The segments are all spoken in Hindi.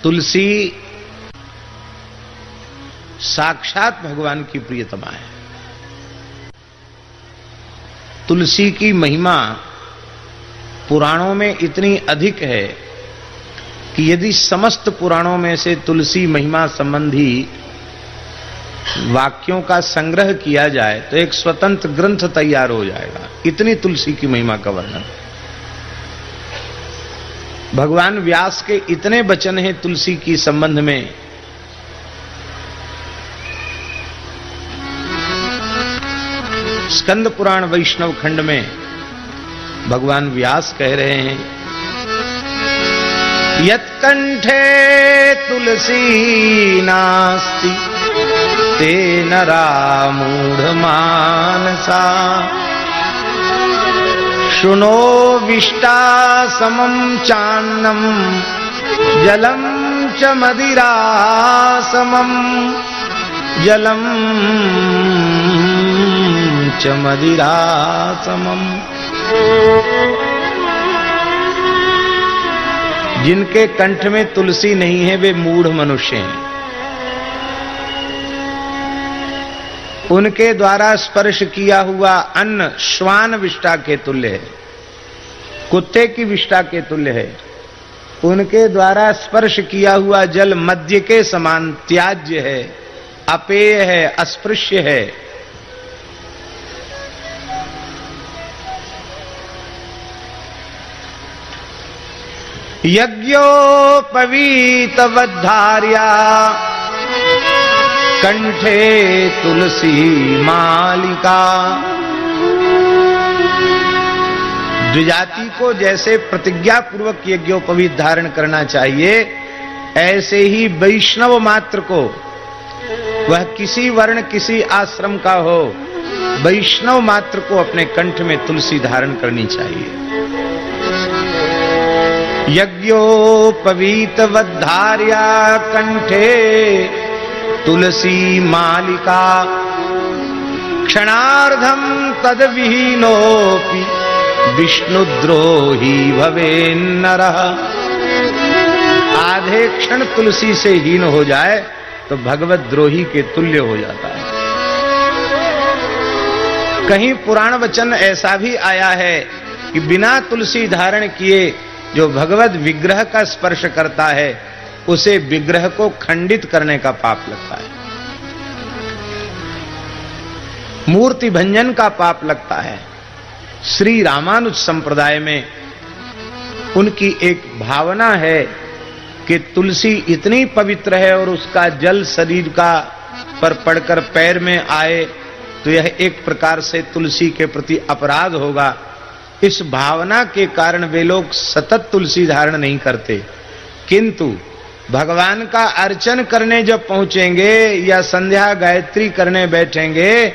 तुलसी साक्षात भगवान की प्रियतमा है। तुलसी की महिमा पुराणों में इतनी अधिक है कि यदि समस्त पुराणों में से तुलसी महिमा संबंधी वाक्यों का संग्रह किया जाए तो एक स्वतंत्र ग्रंथ तैयार हो जाएगा। इतनी तुलसी की महिमा का वर्णन। भगवान व्यास के इतने वचन हैं तुलसी की संबंध में। स्कंद पुराण वैष्णव खंड में भगवान व्यास कह रहे हैं, यत्कंठे तुलसी नास्ति ते नरा मूढ़ मानसा शुनो विष्टा समम चान्नम जलम च मदिरा समम जलम च मदिरा समम। जिनके कंठ में तुलसी नहीं है वे मूढ़ मनुष्य हैं। उनके द्वारा स्पर्श किया हुआ अन्न श्वान विष्टा के तुल्य है, कुत्ते की विष्टा के तुल्य है। उनके द्वारा स्पर्श किया हुआ जल मद्य के समान त्याज्य है, अपेय है, अस्पृश्य है। यज्ञोपवीत वद्धार्या कंठे तुलसी मालिका। द्विजाति को जैसे प्रतिज्ञा पूर्वक यज्ञोपवीत धारण करना चाहिए, ऐसे ही वैष्णव मात्र को, वह किसी वर्ण किसी आश्रम का हो, वैष्णव मात्र को अपने कंठ में तुलसी धारण करनी चाहिए। यज्ञोपवीत वद्धार्या कंठे तुलसी मालिका क्षणार्धम तद विहीनोपि विष्णुद्रोही भवेन्नरः। आधे क्षण तुलसी से हीन हो जाए तो भगवत द्रोही के तुल्य हो जाता है। कहीं पुराण वचन ऐसा भी आया है कि बिना तुलसी धारण किए जो भगवत विग्रह का स्पर्श करता है उसे विग्रह को खंडित करने का पाप लगता है, मूर्ति भंजन का पाप लगता है। श्री रामानुज संप्रदाय में उनकी एक भावना है कि तुलसी इतनी पवित्र है और उसका जल शरीर का पर पड़कर पैर में आए तो यह एक प्रकार से तुलसी के प्रति अपराध होगा। इस भावना के कारण वे लोग सतत तुलसी धारण नहीं करते, किंतु भगवान का अर्चन करने जब पहुंचेंगे या संध्या गायत्री करने बैठेंगे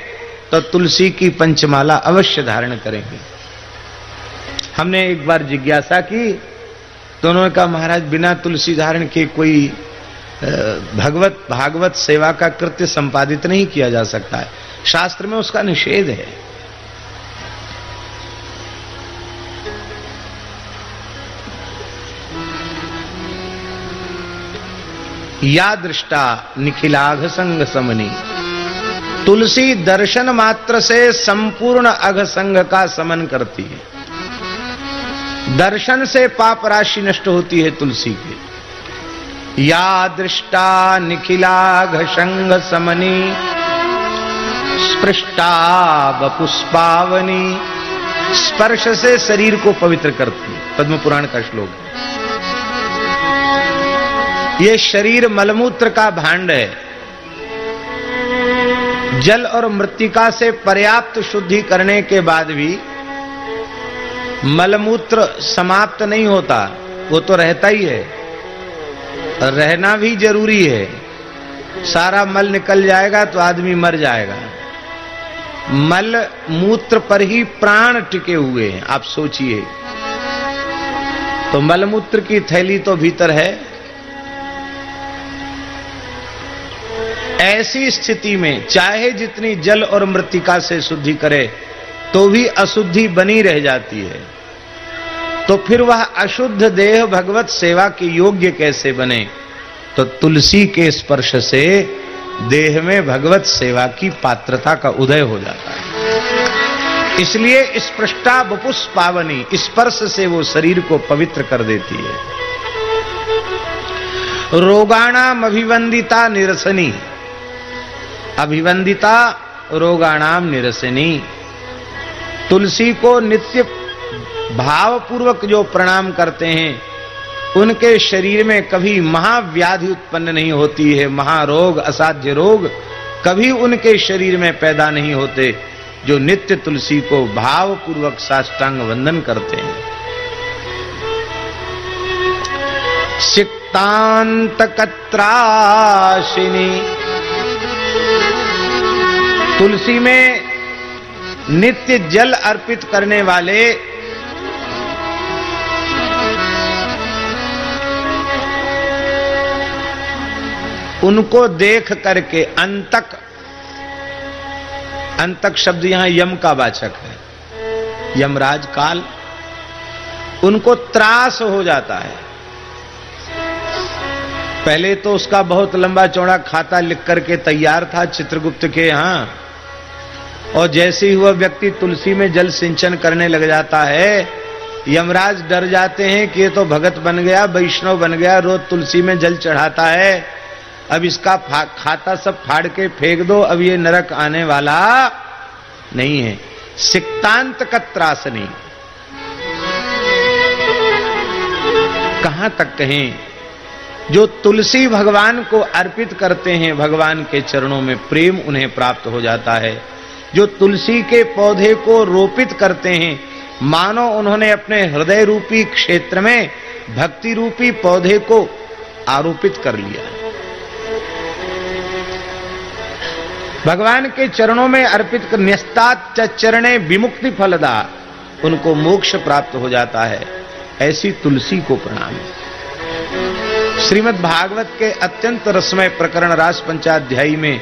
तो तुलसी की पंचमाला अवश्य धारण करेंगे। हमने एक बार जिज्ञासा की तो उन्होंने कहा, महाराज बिना तुलसी धारण के कोई भागवत सेवा का कृत्य संपादित नहीं किया जा सकता है, शास्त्र में उसका निषेध है। या दृष्टा निखिलाघ संग समनी। तुलसी दर्शन मात्र से संपूर्ण अघ संग का समन करती है। दर्शन से पाप राशि नष्ट होती है तुलसी के। या दृष्टा निखिलाघ संग समनी स्पृष्टा वपुष्पावनी। स्पर्श से शरीर को पवित्र करती है, पद्म पुराण का श्लोक है। ये शरीर मलमूत्र का भांड है, जल और मृत्तिका से पर्याप्त शुद्धि करने के बाद भी मलमूत्र समाप्त नहीं होता, वो तो रहता ही है, रहना भी जरूरी है। सारा मल निकल जाएगा तो आदमी मर जाएगा। मल मूत्र पर ही प्राण टिके हुए हैं, आप सोचिए। तो मलमूत्र की थैली तो भीतर है। ऐसी स्थिति में चाहे जितनी जल और मृत्तिका से शुद्धि करे तो भी अशुद्धि बनी रह जाती है। तो फिर वह अशुद्ध देह भगवत सेवा के योग्य कैसे बने? तो तुलसी के स्पर्श से देह में भगवत सेवा की पात्रता का उदय हो जाता है। इसलिए स्पृष्टा वपुष पावनी, स्पर्श से वो शरीर को पवित्र कर देती है। रोगाणाम अभिवंदिता निरसनी, अभिवंदिता रोगाणाम निरसनी। तुलसी को नित्य भावपूर्वक जो प्रणाम करते हैं उनके शरीर में कभी महाव्याधि उत्पन्न नहीं होती है, महारोग असाध्य रोग कभी उनके शरीर में पैदा नहीं होते, जो नित्य तुलसी को भावपूर्वक साष्टांग वंदन करते हैं। सिक्तांत कत्राशिनी, तुलसी में नित्य जल अर्पित करने वाले उनको देख करके अंतक, अंतक शब्द यहां यम का वाचक है, यमराज काल, उनको त्रास हो जाता है। पहले तो उसका बहुत लंबा चौड़ा खाता लिख करके तैयार था चित्रगुप्त के यहां, और जैसे ही वह व्यक्ति तुलसी में जल सिंचन करने लग जाता है, यमराज डर जाते हैं कि ये तो भगत बन गया, वैष्णव बन गया, रोज तुलसी में जल चढ़ाता है, अब इसका खाता सब फाड़ के फेंक दो, अब ये नरक आने वाला नहीं है। सिक्तांत कत्रासनी, कहां तक कहें, जो तुलसी भगवान को अर्पित करते हैं, भगवान के चरणों में प्रेम उन्हें प्राप्त हो जाता है। जो तुलसी के पौधे को रोपित करते हैं, मानो उन्होंने अपने हृदय रूपी क्षेत्र में भक्ति रूपी पौधे को आरोपित कर लिया। भगवान के चरणों में अर्पित कर न्यस्तात चरणे विमुक्ति फलदा, उनको मोक्ष प्राप्त हो जाता है। ऐसी तुलसी को प्रणाम। श्रीमद् भागवत के अत्यंत रसमय प्रकरण रास पंचाध्यायी में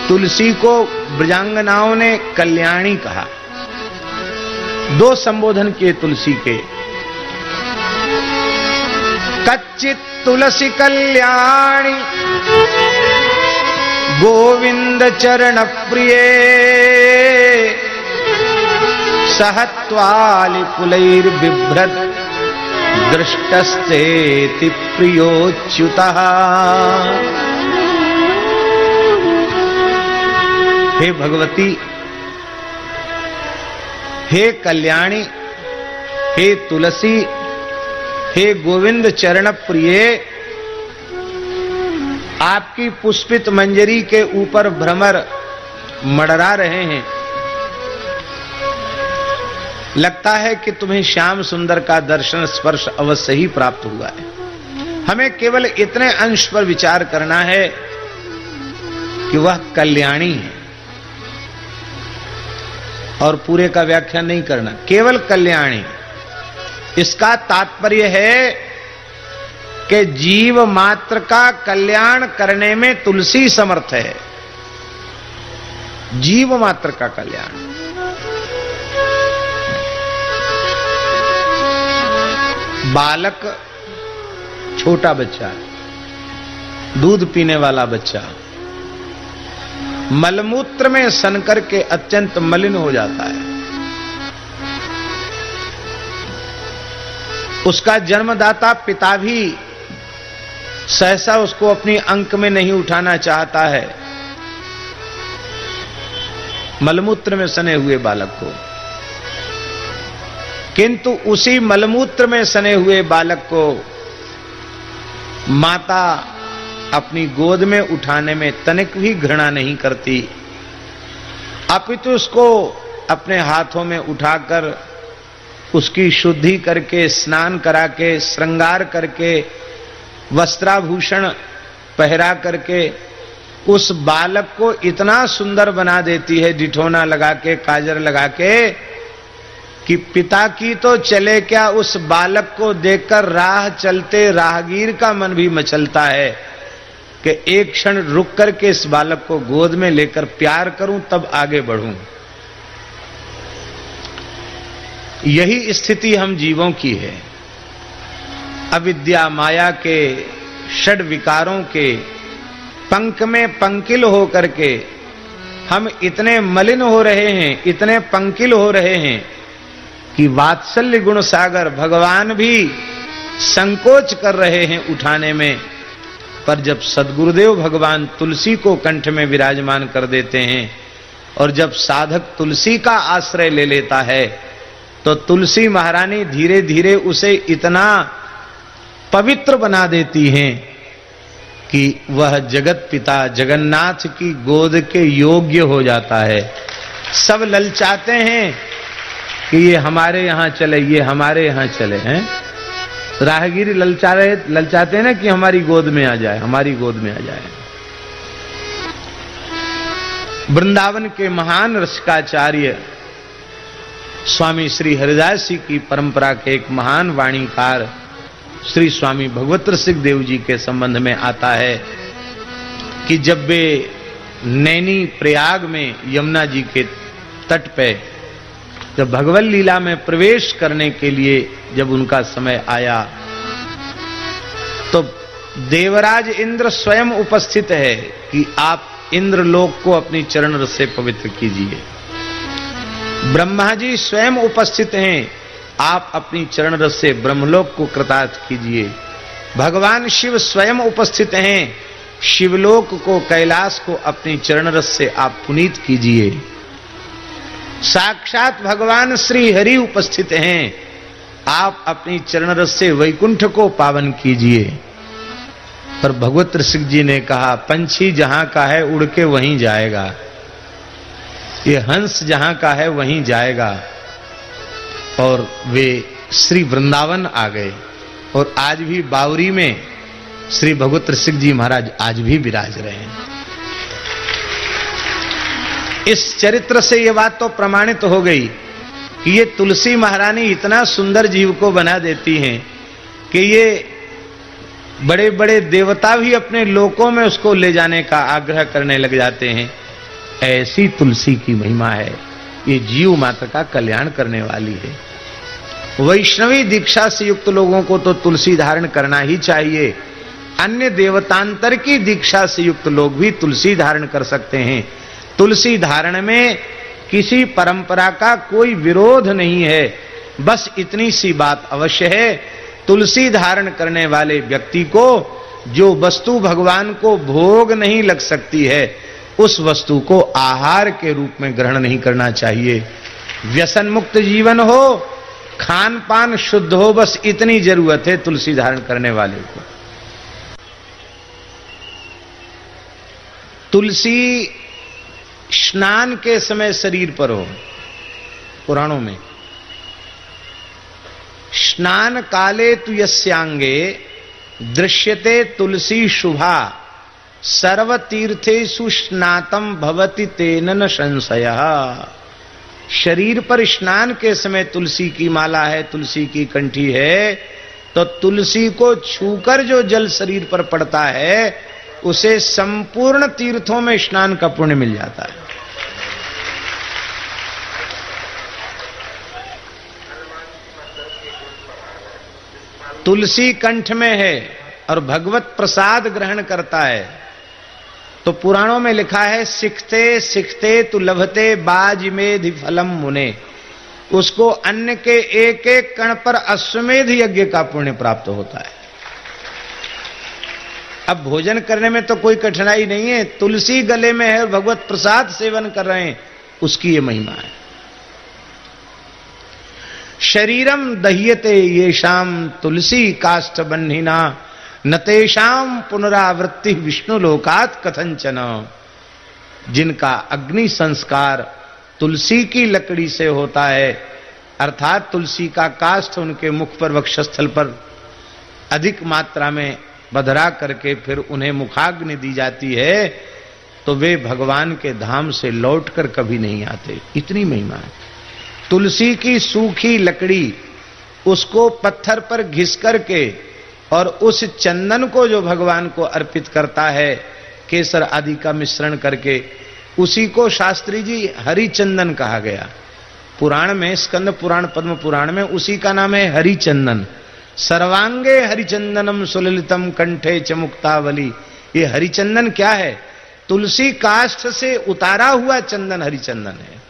तुलसी को ब्रजांगनाओं ने कल्याणी कहा। दो संबोधन किए तुलसी के। कच्चित तुलसी कल्याणी गोविंद चरण प्रिये, सहत्वालि कुलैर बिभ्रत दृष्टस्तेति प्रियोच्युतः। हे भगवती, हे कल्याणी, हे तुलसी, हे गोविंद चरण प्रिये, आपकी पुष्पित मंजरी के ऊपर भ्रमर मडरा रहे हैं। लगता है कि तुम्हें श्याम सुंदर का दर्शन स्पर्श अवश्य ही प्राप्त हुआ है। हमें केवल इतने अंश पर विचार करना है कि वह कल्याणी है, और पूरे का व्याख्यान नहीं करना, केवल कल्याणी। इसका तात्पर्य है कि जीव मात्र का कल्याण करने में तुलसी समर्थ है। जीव मात्र का कल्याण। बालक, छोटा बच्चा, दूध पीने वाला बच्चा मलमूत्र में सन करके अत्यंत मलिन हो जाता है। उसका जन्मदाता पिता भी सहसा उसको अपनी अंक में नहीं उठाना चाहता है, मलमूत्र में सने हुए बालक को। किंतु उसी मलमूत्र में सने हुए बालक को माता अपनी गोद में उठाने में तनिक भी घृणा नहीं करती, अपितु उसको अपने हाथों में उठाकर उसकी शुद्धि करके, स्नान करा के, श्रृंगार करके, वस्त्राभूषण पहरा करके उस बालक को इतना सुंदर बना देती है, डिठोना लगा के, काजर लगा के, कि पिता की तो चले क्या, उस बालक को देखकर राह चलते राहगीर का मन भी मचलता है कि एक क्षण रुक करके इस बालक को गोद में लेकर प्यार करूं, तब आगे बढ़ूं। यही स्थिति हम जीवों की है। अविद्या माया के षड विकारों के पंख में पंकिल हो करके हम इतने मलिन हो रहे हैं, इतने पंकिल हो रहे हैं कि वात्सल्य गुण सागर भगवान भी संकोच कर रहे हैं उठाने में। पर जब सद्गुरुदेव भगवान तुलसी को कंठ में विराजमान कर देते हैं और जब साधक तुलसी का आश्रय ले लेता है, तो तुलसी महारानी धीरे धीरे उसे इतना पवित्र बना देती हैं कि वह जगत पिता जगन्नाथ की गोद के योग्य हो जाता है। सब ललचाते हैं कि ये हमारे यहां चले, ये हमारे यहां चले हैं। राहगीर ललचाते हैं ना कि हमारी गोद में आ जाए, हमारी गोद में आ जाए। वृंदावन के महान रसिकाचार्य स्वामी श्री हरिदास जी की परंपरा के एक महान वाणीकार श्री स्वामी भगवत रसिक देव जी के संबंध में आता है कि जब वे नैनी प्रयाग में यमुना जी के तट पे जब भगवत लीला में प्रवेश करने के लिए जब उनका समय आया, तो देवराज इंद्र स्वयं उपस्थित है कि आप इंद्रलोक को अपनी चरण रस से पवित्र कीजिए। ब्रह्मा जी स्वयं उपस्थित हैं, आप अपनी चरण रस से ब्रह्मलोक को कृतार्थ कीजिए। भगवान शिव स्वयं उपस्थित हैं, शिवलोक को, कैलाश को अपनी चरण रस से आप पुनीत कीजिए। साक्षात भगवान श्री हरि उपस्थित हैं, आप अपनी चरण रस से वैकुंठ को पावन कीजिए। पर भगवत रसिक जी ने कहा, पंछी जहां का है उड़ के वहीं जाएगा, ये हंस जहां का है वहीं जाएगा। और वे श्री वृंदावन आ गए और आज भी बावरी में श्री भगवत रसिक जी महाराज आज भी विराज रहे हैं। इस चरित्र से यह बात तो प्रमाणित हो गई कि ये तुलसी महारानी इतना सुंदर जीव को बना देती हैं कि ये बड़े बड़े देवता भी अपने लोकों में उसको ले जाने का आग्रह करने लग जाते हैं। ऐसी तुलसी की महिमा है, ये जीव मात्र का कल्याण करने वाली है। वैष्णवी दीक्षा से युक्त लोगों को तो तुलसी धारण करना ही चाहिए। अन्य देवतांतर की दीक्षा से युक्त लोग भी तुलसी धारण कर सकते हैं। तुलसी धारण में किसी परंपरा का कोई विरोध नहीं है। बस इतनी सी बात अवश्य है, तुलसी धारण करने वाले व्यक्ति को जो वस्तु भगवान को भोग नहीं लग सकती है, उस वस्तु को आहार के रूप में ग्रहण नहीं करना चाहिए। व्यसन मुक्त जीवन हो, खान पान शुद्ध हो, बस इतनी जरूरत है तुलसी धारण करने वाले को। तुलसी स्नान के समय शरीर पर हो। पुराणों में स्नान काले तु यस्यांगे दृश्यते तुलसी शुभा सर्वतीर्थेषु स्नातम भवति तेन न संशयः। शरीर पर स्नान के समय तुलसी की माला है, तुलसी की कंठी है, तो तुलसी को छूकर जो जल शरीर पर पड़ता है उसे संपूर्ण तीर्थों में स्नान का पुण्य मिल जाता है। तुलसी कंठ में है और भगवत प्रसाद ग्रहण करता है, तो पुराणों में लिखा है, सिखते सिखते तु लभते बाजमेधि फलम मुने। उसको अन्न के एक एक कण पर अश्वमेध यज्ञ का पुण्य प्राप्त होता है। अब भोजन करने में तो कोई कठिनाई नहीं है, तुलसी गले में है और भगवत प्रसाद सेवन कर रहे हैं, उसकी ये महिमा है। शरीरम दह्यते येषाम तुलसी काष्ठ बन्हिना न तेषाम पुनरावृत्ति विष्णु लोकात कथंचन। जिनका अग्नि संस्कार तुलसी की लकड़ी से होता है, अर्थात तुलसी का काष्ठ उनके मुख पर वक्षस्थल पर अधिक मात्रा में बधरा करके फिर उन्हें मुखाग्नि दी जाती है, तो वे भगवान के धाम से लौटकर कभी नहीं आते। इतनी महिमा है। तुलसी की सूखी लकड़ी, उसको पत्थर पर घिस करके और उस चंदन को जो भगवान को अर्पित करता है केसर आदि का मिश्रण करके, उसी को शास्त्री जी हरिचंदन कहा गया। पुराण में, स्कंद पुराण पद्म पुराण में उसी का नाम है हरिचंदन। सर्वांगे हरिचंदनम सुललितम कंठे च मुक्तावली। ये हरिचंदन क्या है? तुलसी काष्ठ से उतारा हुआ चंदन हरिचंदन है।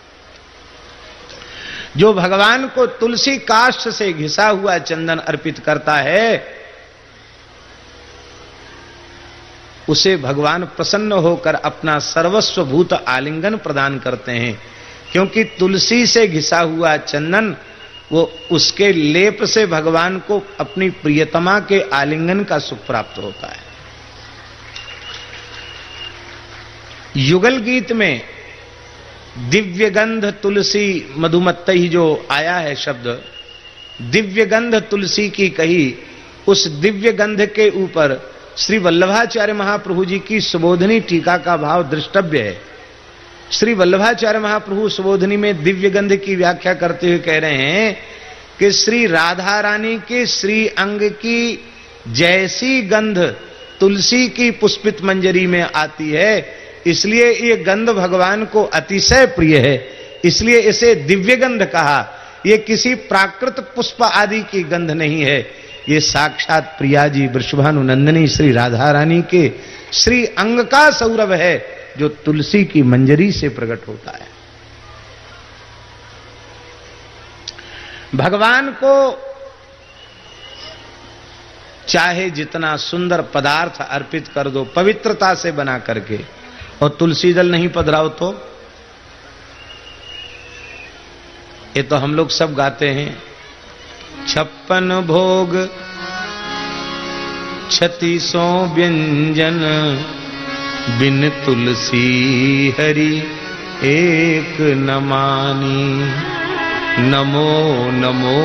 जो भगवान को तुलसी काष्ठ से घिसा हुआ चंदन अर्पित करता है, उसे भगवान प्रसन्न होकर अपना सर्वस्व भूत आलिंगन प्रदान करते हैं। क्योंकि तुलसी से घिसा हुआ चंदन, वो उसके लेप से भगवान को अपनी प्रियतमा के आलिंगन का सुख प्राप्त होता है। युगल गीत में दिव्य गंध तुलसी मधुमत्तई जो आया है शब्द, दिव्य गंध तुलसी की कही, उस दिव्य गंध के ऊपर श्री वल्लभाचार्य महाप्रभु जी की सुबोधनी टीका का भाव दृष्टव्य है। श्री वल्लभाचार्य महाप्रभु सुबोधनी में दिव्य गंध की व्याख्या करते हुए कह रहे हैं कि श्री राधा रानी के श्री अंग की जैसी गंध तुलसी की पुष्पित मंजरी में आती है, इसलिए ये गंध भगवान को अतिशय प्रिय है, इसलिए इसे दिव्य गंध कहा। ये किसी प्राकृत पुष्प आदि की गंध नहीं है, ये साक्षात प्रिया जी वृषभानुनंदिनी श्री राधा रानी के श्री अंग का सौरभ है, जो तुलसी की मंजरी से प्रकट होता है। भगवान को चाहे जितना सुंदर पदार्थ अर्पित कर दो पवित्रता से बना करके, और तुलसी दल नहीं पधराओ तो, ये तो हम लोग सब गाते हैं, 56 भोग 36 व्यंजन, बिन तुलसी हरि एक न मानी। नमो नमो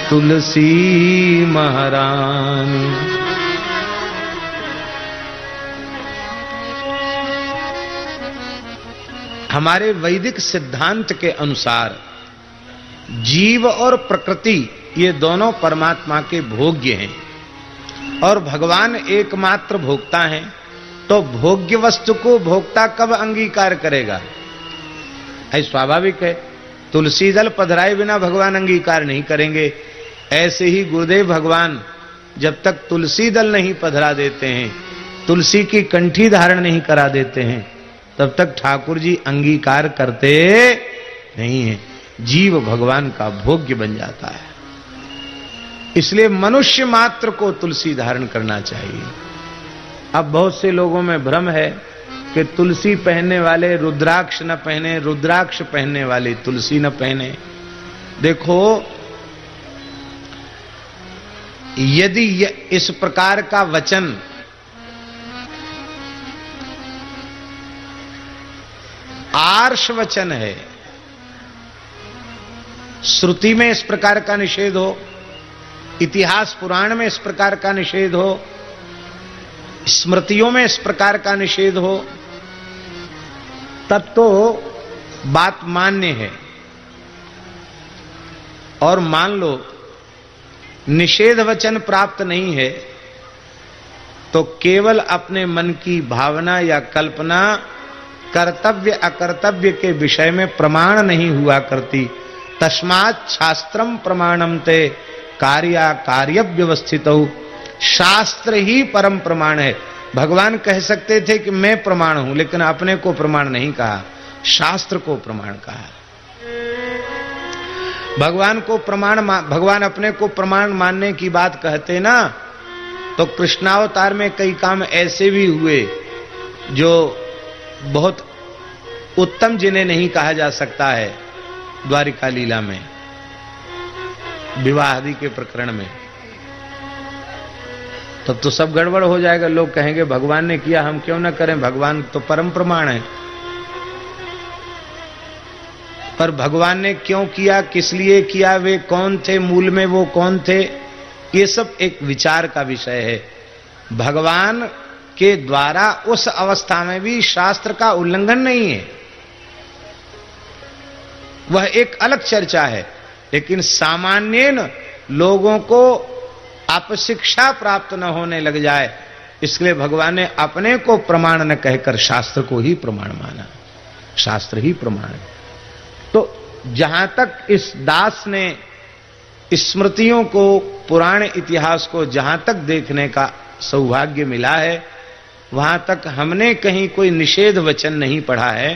तुलसी महारानी। हमारे वैदिक सिद्धांत के अनुसार जीव और प्रकृति ये दोनों परमात्मा के भोग्य हैं, और भगवान एकमात्र भोक्ता हैं। तो भोग्य वस्तु को भोक्ता कब अंगीकार करेगा? है स्वाभाविक है, तुलसी दल पधराए बिना भगवान अंगीकार नहीं करेंगे। ऐसे ही गुरुदेव भगवान जब तक तुलसी दल नहीं पधरा देते हैं, तुलसी की कंठी धारण नहीं करा देते हैं, तब तक ठाकुर जी अंगीकार करते नहीं हैं। जीव भगवान का भोग्य बन जाता है, इसलिए मनुष्य मात्र को तुलसी धारण करना चाहिए। अब बहुत से लोगों में भ्रम है कि तुलसी पहनने वाले रुद्राक्ष न पहने, रुद्राक्ष पहनने वाले तुलसी न पहने। देखो, यदि इस प्रकार का वचन आर्ष वचन है, श्रुति में इस प्रकार का निषेध हो, इतिहास पुराण में इस प्रकार का निषेध हो, स्मृतियों में इस प्रकार का निषेध हो, तब तो बात मान्य है। और मान लो निषेध वचन प्राप्त नहीं है, तो केवल अपने मन की भावना या कल्पना कर्तव्य अकर्तव्य के विषय में प्रमाण नहीं हुआ करती। तस्मात् शास्त्रम प्रमाणम ते कार्या कार्य व्यवस्थित। शास्त्र ही परम प्रमाण है। भगवान कह सकते थे कि मैं प्रमाण हूं, लेकिन अपने को प्रमाण नहीं कहा, शास्त्र को प्रमाण कहा। भगवान अपने को प्रमाण मानने की बात कहते ना, तो कृष्णावतार में कई काम ऐसे भी हुए जो बहुत उत्तम जिन्हें नहीं कहा जा सकता है। द्वारिका लीला में, विवाह आदि के प्रकरण में तब तो सब गड़बड़ हो जाएगा। लोग कहेंगे भगवान ने किया, हम क्यों ना करें, भगवान तो परम प्रमाण है। पर भगवान ने क्यों किया, किस लिए किया, वे कौन थे, मूल में वो कौन थे, ये सब एक विचार का विषय है। भगवान के द्वारा उस अवस्था में भी शास्त्र का उल्लंघन नहीं है, वह एक अलग चर्चा है। लेकिन सामान्य लोगों को अपशिक्षा प्राप्त न होने लग जाए, इसलिए भगवान ने अपने को प्रमाण न कहकर शास्त्र को ही प्रमाण माना। शास्त्र ही प्रमाण है। तो जहां तक इस दास ने स्मृतियों को, पुराण इतिहास को जहां तक देखने का सौभाग्य मिला है, वहां तक हमने कहीं कोई निषेध वचन नहीं पढ़ा है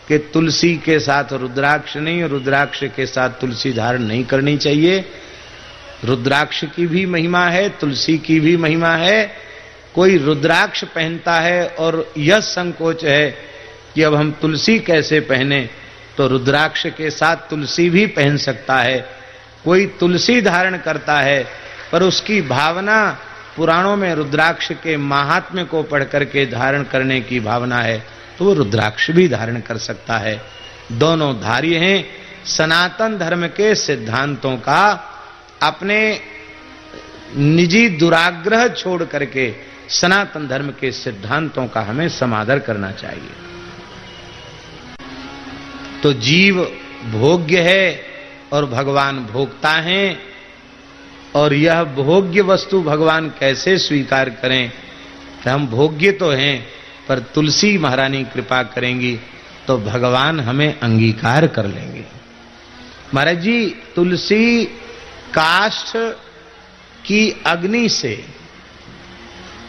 कि तुलसी के साथ रुद्राक्ष नहीं, रुद्राक्ष के साथ तुलसी धारण नहीं करनी चाहिए। रुद्राक्ष की भी महिमा है, तुलसी की भी महिमा है। कोई रुद्राक्ष पहनता है और यह संकोच है कि अब हम तुलसी कैसे पहने, तो रुद्राक्ष के साथ तुलसी भी पहन सकता है। कोई तुलसी धारण करता है पर उसकी भावना पुराणों में रुद्राक्ष के महात्म्य को पढ़ करके धारण करने की भावना है, तो वो रुद्राक्ष भी धारण कर सकता है। दोनों धार्य हैं। सनातन धर्म के सिद्धांतों का अपने निजी दुराग्रह छोड़ करके सनातन धर्म के सिद्धांतों का हमें समादर करना चाहिए। तो जीव भोग्य है और भगवान भोक्ता हैं, और यह भोग्य वस्तु भगवान कैसे स्वीकार करें कि हम भोग्य तो हैं, पर तुलसी महारानी कृपा करेंगी तो भगवान हमें अंगीकार कर लेंगे। महाराज जी, तुलसी काष्ठ की अग्नि से,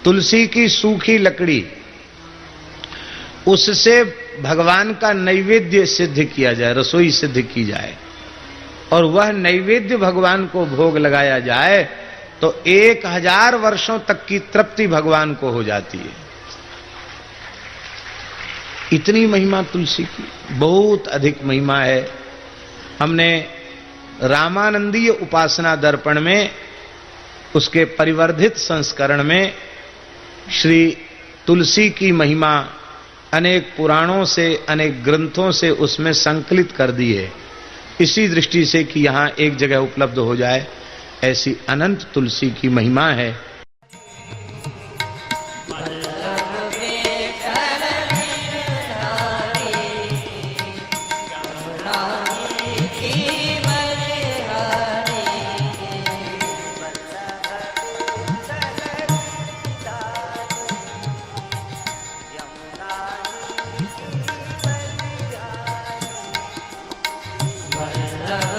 तुलसी की सूखी लकड़ी, उससे भगवान का नैवेद्य सिद्ध किया जाए, रसोई सिद्ध की जाए, और वह नैवेद्य भगवान को भोग लगाया जाए, तो 1000 वर्षों तक की तृप्ति भगवान को हो जाती है। इतनी महिमा तुलसी की, बहुत अधिक महिमा है। हमने रामानंदीय उपासना दर्पण में, उसके परिवर्धित संस्करण में श्री तुलसी की महिमा अनेक पुराणों से, अनेक ग्रंथों से उसमें संकलित कर दी है, इसी दृष्टि से कि यहां एक जगह उपलब्ध हो जाए। ऐसी अनंत तुलसी की महिमा है। love.